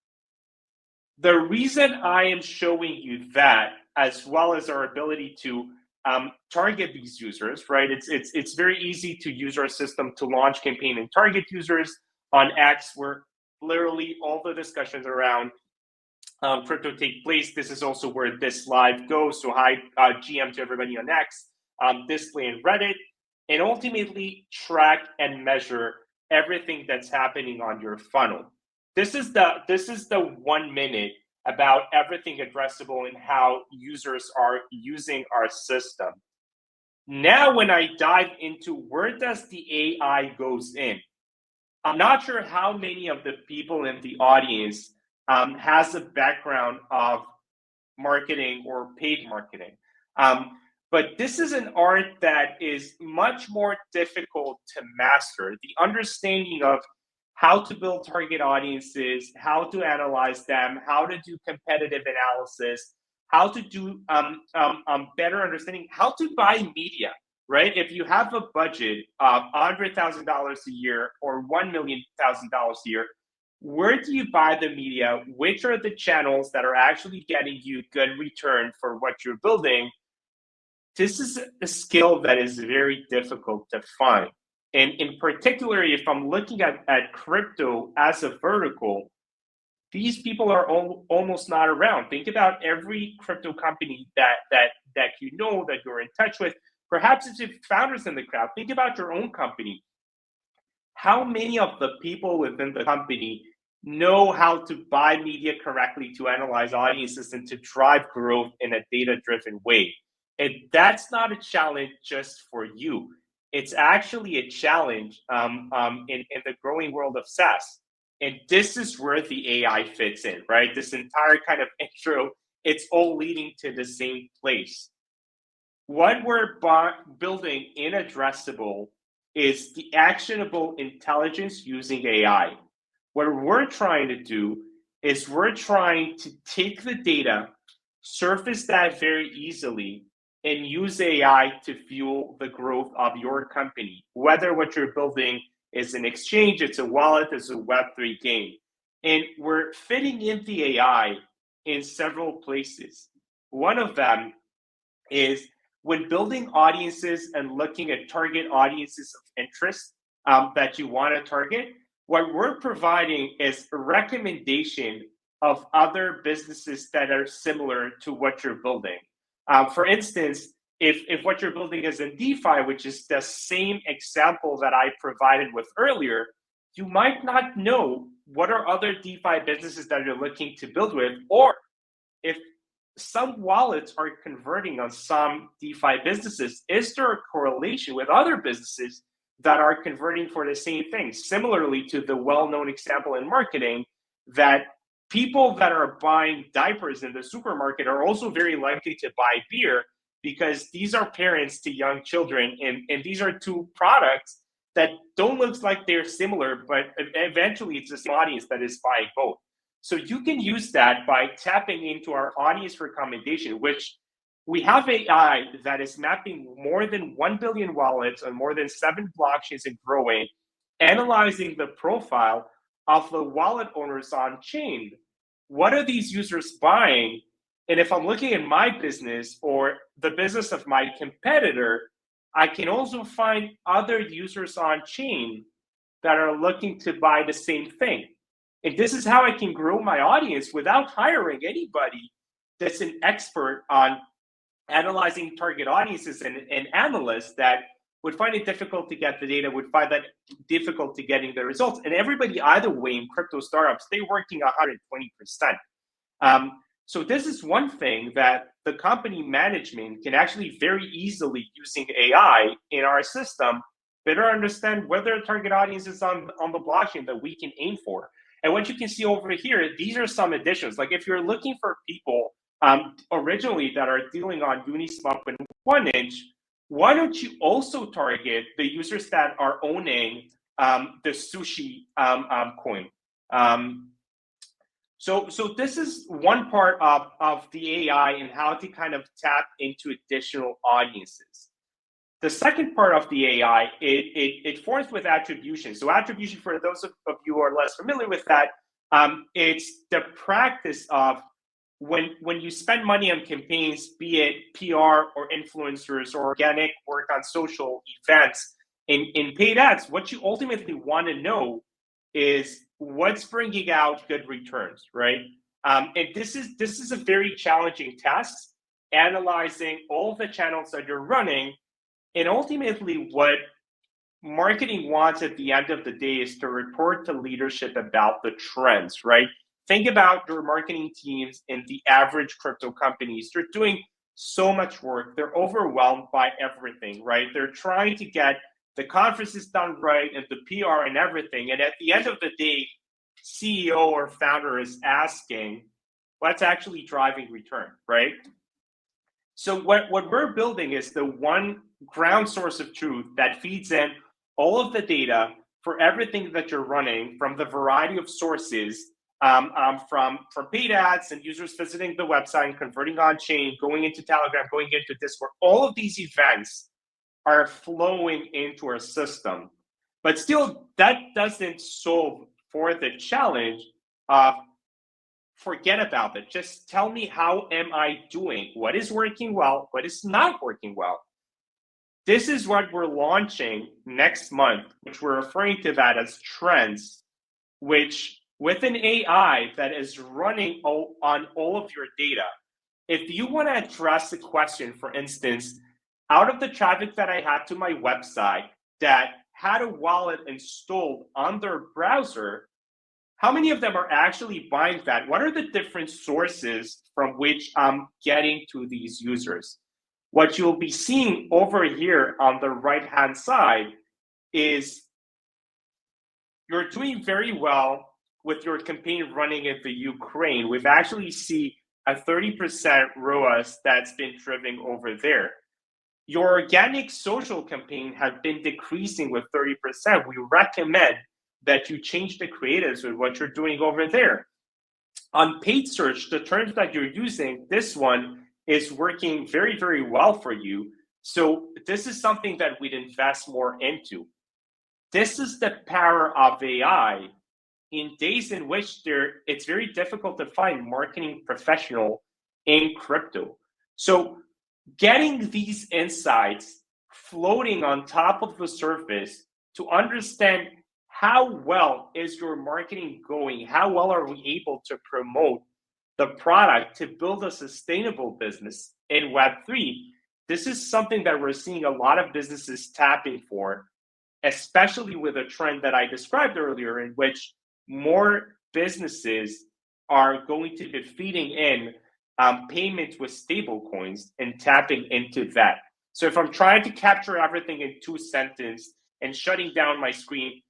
The reason I am showing you that, as well as our ability to target these users, right? It's very easy to use our system to launch campaign and target users on X, where literally all the discussions around crypto take place. This is also where this live goes. So hi, GM to everybody on X, Display and Reddit, and ultimately track and measure everything that's happening on your funnel. This is the 1 minute about everything Addressable and how users are using our system. Now, when I dive into where does the AI goes in, I'm not sure how many of the people in the audience has a background of marketing or paid marketing. But this is an art that is much more difficult to master. The understanding of how to build target audiences, how to analyze them, how to do competitive analysis, how to do better understanding, how to buy media, right? If you have a budget of $100,000 a year or $1 million a year, where do you buy the media? Which are the channels that are actually getting you good return for what you're building? This is a skill that is very difficult to find. And in particular, if I'm looking at crypto as a vertical, these people are almost not around. Think about every crypto company that you know, that you're in touch with. Perhaps it's your founders in the crowd. Think about your own company. How many of the people within the company know how to buy media correctly, to analyze audiences, and to drive growth in a data-driven way? And that's not a challenge just for you. It's actually a challenge in the growing world of SaaS. And this is where the AI fits in, right? This entire kind of intro, it's all leading to the same place. What we're building in Addressable is the actionable intelligence using AI. What we're trying to do is we're trying to take the data, surface that very easily, and use AI to fuel the growth of your company. Whether what you're building is an exchange, it's a wallet, it's a Web3 game. And we're fitting in the AI in several places. One of them is when building audiences and looking at target audiences of interest that you want to target, what we're providing is a recommendation of other businesses that are similar to what you're building. For instance, if what you're building is in DeFi, which is the same example that I provided with earlier, you might not know what are other DeFi businesses that you're looking to build with, or if some wallets are converting on some DeFi businesses, is there a correlation with other businesses that are converting for the same thing? Similarly to the well-known example in marketing, that people that are buying diapers in the supermarket are also very likely to buy beer, because these are parents to young children, and these are two products that don't look like they're similar, but eventually it's the same audience that is buying both. So you can use that by tapping into our audience recommendation, which we have AI that is mapping more than 1 billion wallets on more than 7 blockchains and growing, analyzing the profile of the wallet owners on chain. What are these users buying? And if I'm looking at my business or the business of my competitor, I can also find other users on chain that are looking to buy the same thing. And this is how I can grow my audience without hiring anybody that's an expert on analyzing target audiences and analysts that would find it difficult to get the data, would find that difficult to getting the results. And everybody, either way, in crypto startups, they're working 120%. So this is one thing that the company management can actually very easily, using AI in our system, better understand whether target audience is on the blockchain that we can aim for. And what you can see over here, these are some additions. Like if you're looking for people originally that are dealing on Uniswap and 1inch, why don't you also target the users that are owning the sushi coin? So this is one part of the AI and how to kind of tap into additional audiences. The second part of the AI, it forms with attribution. So attribution, for those of you who are less familiar with that, it's the practice of when you spend money on campaigns, be it PR or influencers or organic work on social events, in paid ads, what you ultimately want to know is what's bringing out good returns, right? And this is a very challenging task, analyzing all the channels that you're running. And ultimately, what marketing wants at the end of the day is to report to leadership about the trends, right? Think about your marketing teams in the average crypto companies. They're doing so much work. They're overwhelmed by everything, right? They're trying to get the conferences done right and the PR and everything. And at the end of the day, CEO or founder is asking, what's actually driving return, right? So what we're building is the one ground source of truth that feeds in all of the data for everything that you're running from the variety of sources, from paid ads and users visiting the website and converting on chain, going into Telegram, going into Discord. All of these events are flowing into our system. But still, that doesn't solve for the challenge of forget about it. Just tell me, how am I doing? What is working well? What is not working well? This is what we're launching next month, which we're referring to that as trends, which with an AI that is running on all of your data. If you want to address the question, for instance, out of the traffic that I had to my website that had a wallet installed on their browser, how many of them are actually buying that? What are the different sources from which I'm getting to these users? What you'll be seeing over here on the right-hand side is you're doing very well with your campaign running in the Ukraine. We've actually seen a 30% ROAS that's been driven over there. Your organic social campaign has been decreasing with 30%. We recommend that you change the creatives with what you're doing over there. On paid search, the terms that you're using, this one is working very, very well for you. So this is something that we'd invest more into. This is the power of AI in days in which it's very difficult to find marketing professional in crypto. So getting these insights floating on top of the surface to understand how well is your marketing going? How well are we able to promote the product to build a sustainable business in Web3? This is something that we're seeing a lot of businesses tapping for, especially with a trend that I described earlier, in which more businesses are going to be feeding in payments with stable coins and tapping into that. So if I'm trying to capture everything in 2 sentences and shutting down my screen,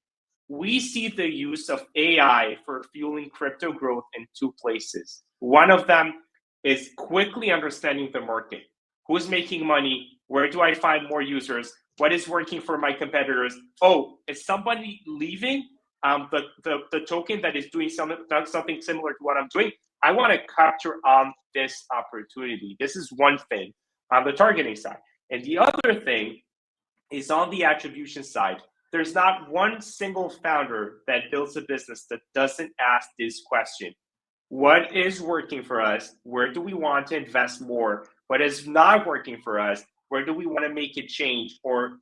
we see the use of AI for fueling crypto growth in 2 places. One of them is quickly understanding the market. Who's making money? Where do I find more users? What is working for my competitors? Oh, is somebody leaving the token that is doing something similar to what I'm doing? I want to capture on this opportunity. This is one thing on the targeting side. And the other thing is on the attribution side. There's not one single founder that builds a business that doesn't ask this question. What is working for us? Where do we want to invest more? What is not working for us? Where do we want to make it change or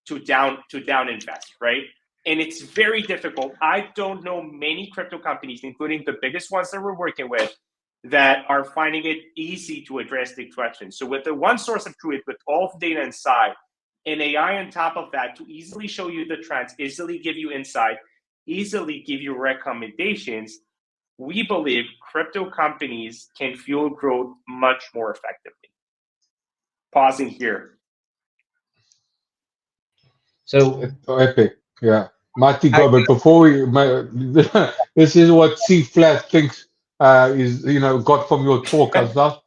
to down invest, right? And it's very difficult. I don't know many crypto companies, including the biggest ones that we're working with, that are finding it easy to address the question. So with the one source of truth, with all the data inside, and AI on top of that to easily show you the trends, easily give you insight, easily give you recommendations, we believe crypto companies can fuel growth much more effectively. Pausing here. So Epic, yeah. Marty go, but before we, this is what C Flat thinks is, got from your talk, Asaf.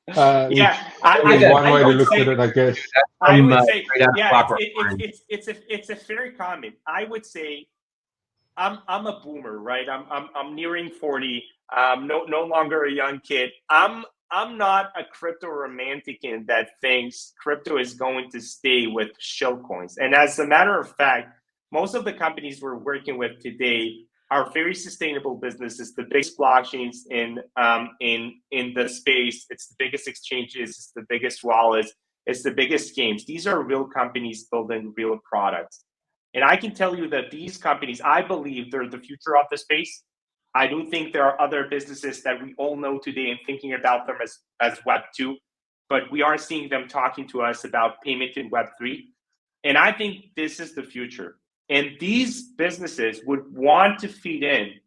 Yeah, Which is one I way to would look say, at it, I guess. I would say, straight out of yeah, Clockwork it's a fair comment. I would say, I'm a boomer, right? I'm nearing 40. No longer a young kid. I'm not a crypto romantic that thinks crypto is going to stay with shill coins. And as a matter of fact, most of the companies we're working with today are very sustainable businesses. The biggest blockchains in the space. It's the biggest exchanges. It's the biggest wallets. It's the biggest games. These are real companies building real products. And I can tell you that these companies, I believe they're the future of the space. I do think there are other businesses that we all know today and thinking about them as Web2, but we are seeing them talking to us about payment in Web3. And I think this is the future. And these businesses would want to feed in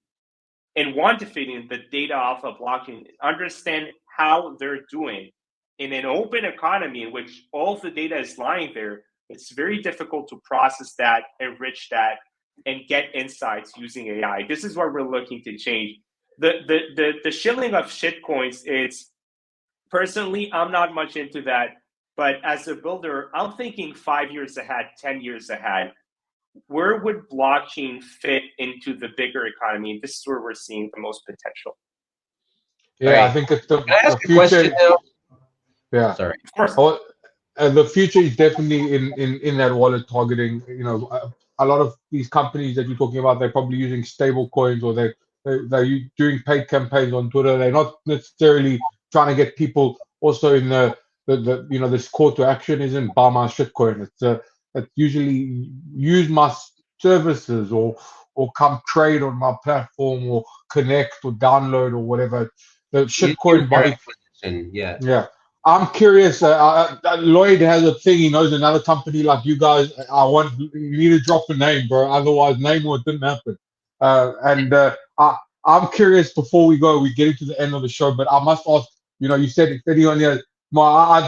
the data off of blockchain, understand how they're doing. In an open economy in which all of the data is lying there, it's very difficult to process that, enrich that, and get insights using AI. This is what we're looking to change. The shilling of shitcoins is, personally, I'm not much into that. But as a builder, I'm thinking 5 years ahead, 10 years ahead. Where would blockchain fit into the bigger economy? And this is where we're seeing the most potential. Yeah, Right. I think it's the Can I ask a future. question now? Yeah. Sorry. Of course. Oh, the future is definitely in that wallet targeting. A lot of these companies that you're talking about, they're probably using stable coins, or they're doing paid campaigns on Twitter. They're not necessarily trying to get people also in the this call to action isn't buy my shitcoin. It's usually use my services or come trade on my platform or connect or download or whatever. The shitcoin body. Yeah. Yeah. I'm curious. Lloyd has a thing. He knows another company like you guys. You need to drop a name, bro. Otherwise, name or it didn't happen. I'm curious. Before we get into the end of the show, but I must ask. You said it's video on here. I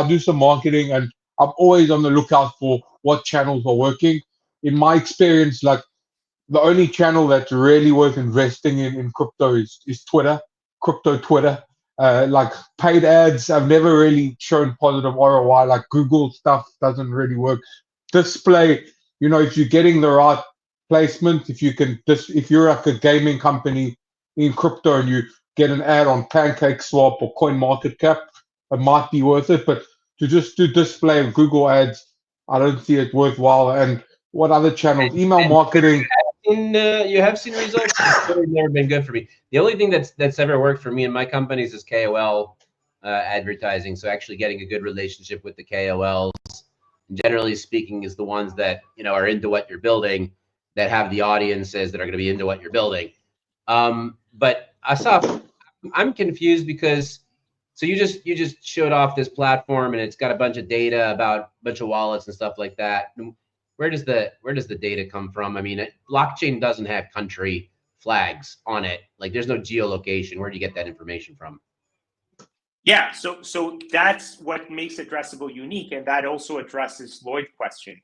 do some marketing, and I'm always on the lookout for what channels are working. In my experience, like the only channel that's really worth investing in crypto is Twitter, crypto Twitter. Like paid ads have never really shown positive ROI. Like Google stuff doesn't really work. Display, if you're getting the right placement, if you're like a gaming company in crypto and you get an ad on PancakeSwap or CoinMarketCap, it might be worth it. But to just do display of Google ads, I don't see it worthwhile. And what other channels? Email marketing. You have seen results. It's really never been good for me. The only thing that's ever worked for me in my companies is KOL advertising. So actually getting a good relationship with the KOLs, generally speaking, is the ones that are into what you're building. that have the audiences that are going to be into what you're building. But Asaf, I'm confused because so you just showed off this platform and it's got a bunch of data about a bunch of wallets and stuff like that. Where does the data come from? I mean, blockchain doesn't have country flags on it. Like there's no geolocation. Where do you get that information from? Yeah, so that's what makes Addressable unique, and that also addresses Lloyd's question.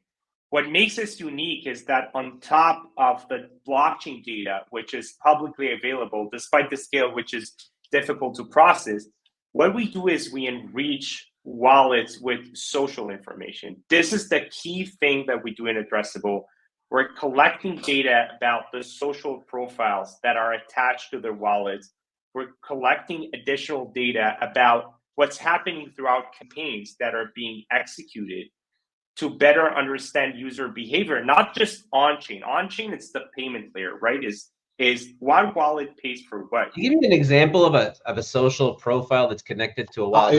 What makes us unique is that on top of the blockchain data, which is publicly available, despite the scale which is difficult to process, what we do is we enrich wallets with social information. This is the key thing that we do in Addressable. We're collecting data about the social profiles that are attached to their wallets. We're collecting additional data about what's happening throughout campaigns that are being executed to better understand user behavior, not just on-chain. On-chain, it's the payment layer, right? Is what wallet pays for what. Can you give me an example of a social profile that's connected to a wallet?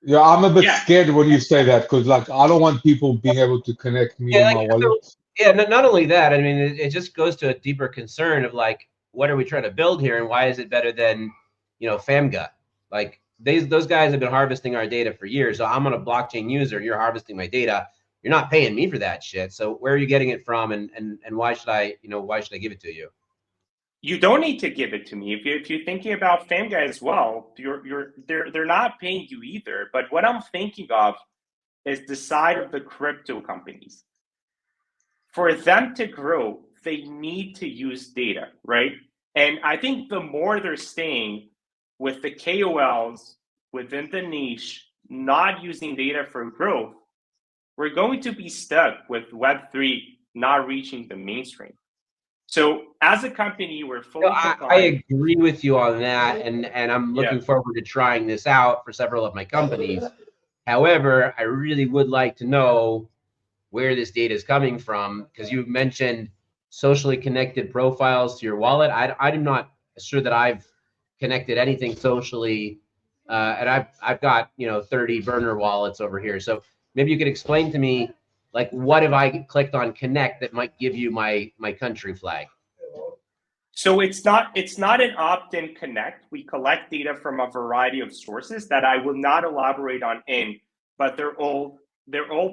Yeah, I'm a bit scared when you say that because like I don't want people being able to connect me and my wallet. So, yeah, not only that, I mean, it just goes to a deeper concern of like, what are we trying to build here, and why is it better than, FAMGA? Like those guys have been harvesting our data for years. So I'm on a blockchain user, you're harvesting my data. You're not paying me for that shit. So where are you getting it from, and why should I give it to you? You don't need to give it to me. If you're thinking about FAMGA as well, they're not paying you either. But what I'm thinking of is the side of the crypto companies. For them to grow, they need to use data, right? And I think the more they're staying with the KOLs within the niche, not using data for growth, we're going to be stuck with Web3 not reaching the mainstream. So as a company, we're fully I agree with you on that, and I'm looking forward to trying this out for several of my companies. However, I really would like to know where this data is coming from, because you mentioned socially connected profiles to your wallet. I'm not sure that I've connected anything socially, and I've got 30 burner wallets over here. So maybe you could explain to me, like, what if I clicked on connect that might give you my country flag? So it's not an opt-in connect. We collect data from a variety of sources that I will not elaborate on but they're all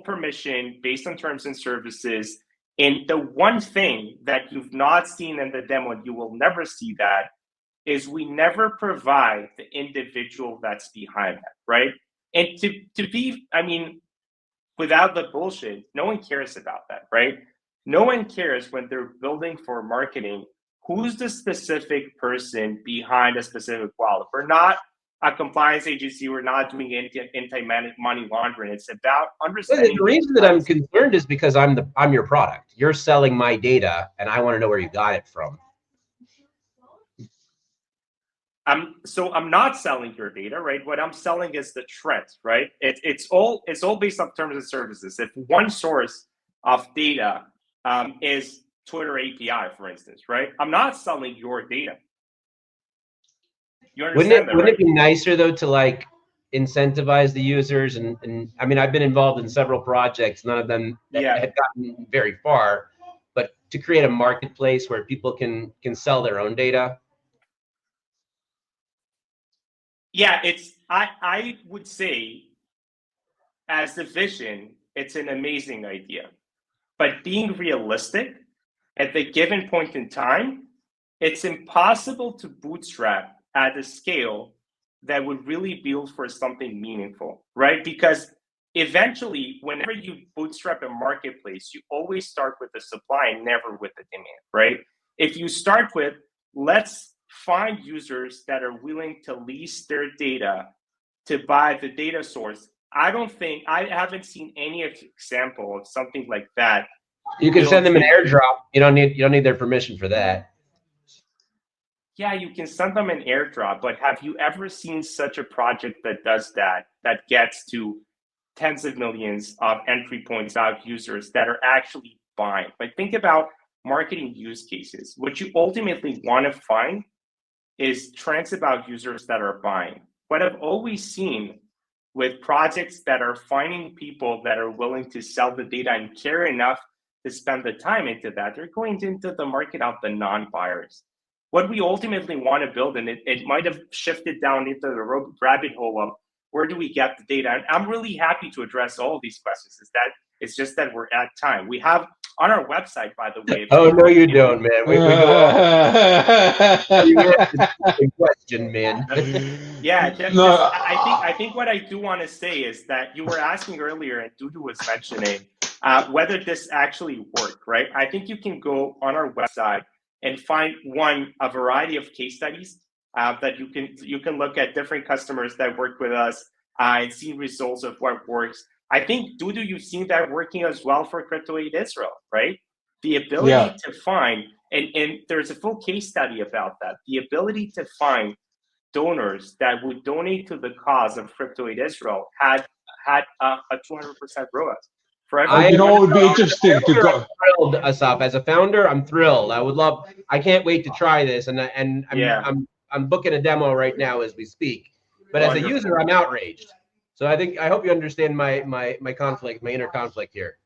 permission based on terms and services. And the one thing that you've not seen in the demo, and you will never see that, is we never provide the individual that's behind that, right? And to be, I mean, without the bullshit, no one cares about that, right? No one cares when they're building for marketing who's the specific person behind a specific wallet. We're not a compliance agency. We're not doing anti-money laundering. It's about understanding. The reason that I'm concerned is because I'm your product. You're selling my data, and I want to know where you got it from. So I'm not selling your data, right? What I'm selling is the trends, right? It's all based on terms and services. If one source of data is Twitter API, for instance, right? I'm not selling your data. You understand wouldn't it be nicer though to like incentivize the users? And I mean, I've been involved in several projects, none of them that had gotten very far, but to create a marketplace where people can sell their own data. Yeah, I would say as a vision, it's an amazing idea. But being realistic, at the given point in time, it's impossible to bootstrap at a scale that would really build for something meaningful, right? Because eventually, whenever you bootstrap a marketplace, you always start with the supply and never with the demand, right? If you start with, let's find users that are willing to lease their data to buy the data source, I haven't seen any example of something like that. You can send them an airdrop. You don't need their permission for that. Yeah, you can send them an airdrop, but have you ever seen such a project that does that gets to tens of millions of entry points of users that are actually buying? But think about marketing use cases. What you ultimately want to find is trends about users that are buying. What I've always seen with projects that are finding people that are willing to sell the data and care enough to spend the time into that. They're going into the market of the non-buyers. What we ultimately want to build, and it might have shifted down into the rabbit hole of where do we get the data? And I'm really happy to address all of these questions. It's just that we're at time. We have on our website, by the way. Oh, no, you don't, man. We go on. You answered the question, man. Yeah, No, I think what I do want to say is that you were asking earlier, and Dudu was mentioning whether this actually worked, right? I think you can go on our website and find a variety of case studies that you can look at different customers that work with us and see results of what works. I think, Dudu, you've seen that working as well for Crypto Aid Israel, right? The ability to find, and there's a full case study about that, the ability to find donors that would donate to the cause of Crypto Aid Israel had a 200% ROAS. you know, it would be interesting to go. I'm thrilled, Asaf. As a founder, I'm thrilled. I can't wait to try this, and I'm booking a demo right now as we speak. But as a user, I'm outraged. So I hope you understand my conflict, my inner conflict here.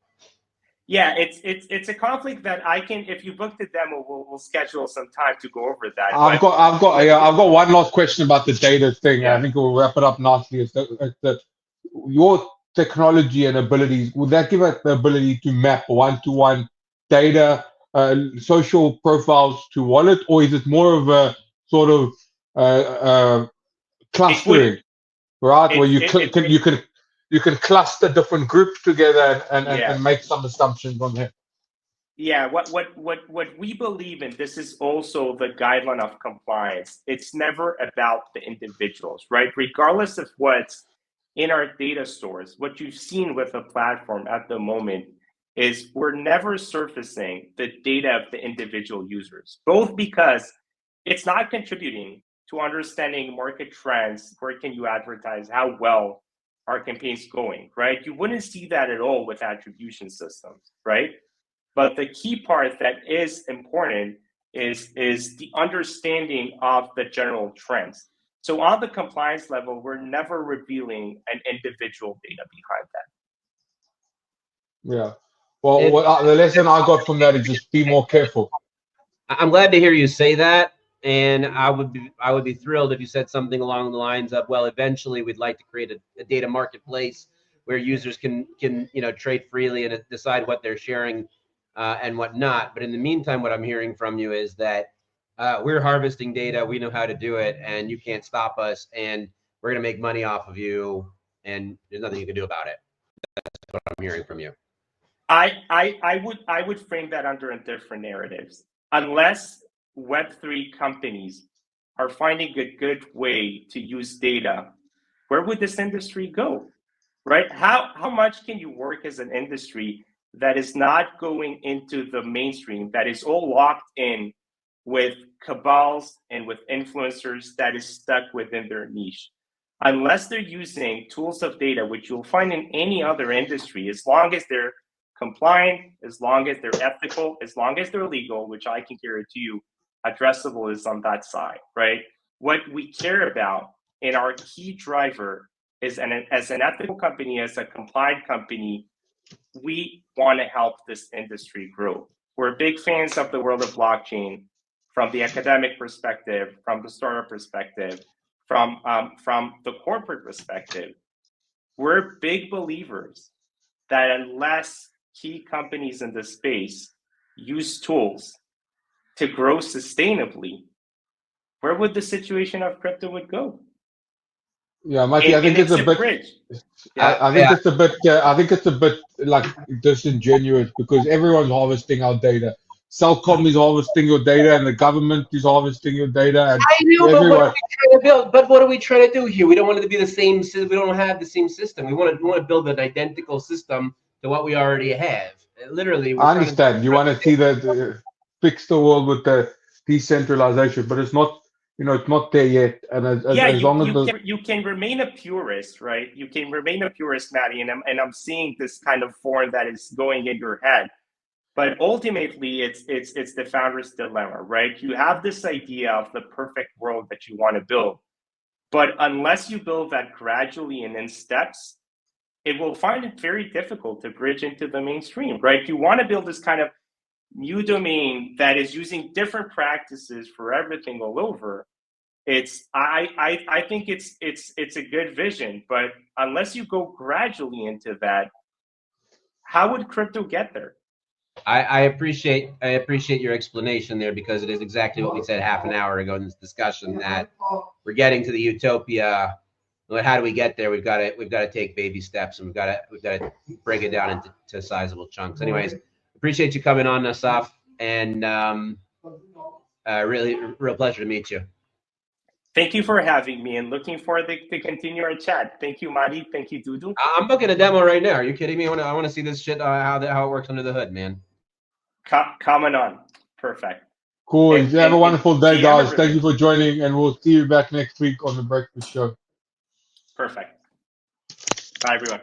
Yeah, it's a conflict that I can. If you book the demo, we'll schedule some time to go over that. I've got one last question about the data thing. Yeah. I think we'll wrap it up nicely. Your technology and abilities, would that give us the ability to map one-to-one data, social profiles to wallet, or is it more of a sort of clustering, right? Where you can cluster different groups together and make some assumptions on there. Yeah, what we believe in, this is also the guideline of compliance. It's never about the individuals, right? Regardless of what's in our data stores, what you've seen with the platform at the moment is we're never surfacing the data of the individual users, both because it's not contributing to understanding market trends, where can you advertise, how well are campaigns going, right? You wouldn't see that at all with attribution systems, right? But the key part that is important is the understanding of the general trends. So on the compliance level, we're never revealing an individual data behind that. Yeah. Well, the lesson I got from that is just be more careful. I'm glad to hear you say that. And I would be thrilled if you said something along the lines of, well, eventually we'd like to create a data marketplace where users can trade freely and decide what they're sharing and what not. But in the meantime, what I'm hearing from you is that we're harvesting data, we know how to do it, and you can't stop us, and we're going to make money off of you, and there's nothing you can do about it. That's what I'm hearing from you. I would frame that under different narratives. Unless Web3 companies are finding a good way to use data, where would this industry go, right? How much can you work as an industry that is not going into the mainstream, that is all locked in with cabals and with influencers that is stuck within their niche? Unless they're using tools of data, which you'll find in any other industry, as long as they're compliant, as long as they're ethical, as long as they're legal, which I can guarantee you, Addressable is on that side, right? What we care about in our key driver is, as an ethical company, as a compliant company, we want to help this industry grow. We're big fans of the world of blockchain from the academic perspective, from the startup perspective, from the corporate perspective. We're big believers that unless key companies in the space use tools to grow sustainably, where would the situation of crypto would go? Yeah, Mikey, I think it's a bit. I think it's a bit. I think it's a bit like disingenuous because everyone's harvesting our data. Cellcom is harvesting your data, and the government is harvesting your data. And I know, but what are we trying to do here? We don't want it to be the same. We don't have the same system. We want to build an identical system to what we already have. Literally, I understand. You want to see fix the world with the decentralization, but it's not. It's not there yet. And as long as you can remain a purist, right? You can remain a purist, Maddie, and I'm seeing this kind of form that is going in your head. But ultimately, it's the founder's dilemma, right? You have this idea of the perfect world that you want to build, but unless you build that gradually and in steps, it will find it very difficult to bridge into the mainstream, right? You want to build this kind of new domain that is using different practices for everything all over. I think it's a good vision, but unless you go gradually into that, how would crypto get there? I appreciate your explanation there, because it is exactly what we said half an hour ago in this discussion, that we're getting to the utopia. Well, how do we get there? We've got to take baby steps, and we've got to break it down into sizable chunks. Anyways, appreciate you coming on, Asaf, and really real pleasure to meet you. Thank you for having me, and looking forward to continue our chat. Thank you, Madi. Thank you, Dudu. I'm booking a demo right now. Are you kidding me? I want to see this shit, how it works under the hood, man. Comment on. Perfect. Cool. Have a wonderful day, guys. Thank you everybody. for joining, and we'll see you back next week on the Breakfast Show. Perfect. Bye, everyone.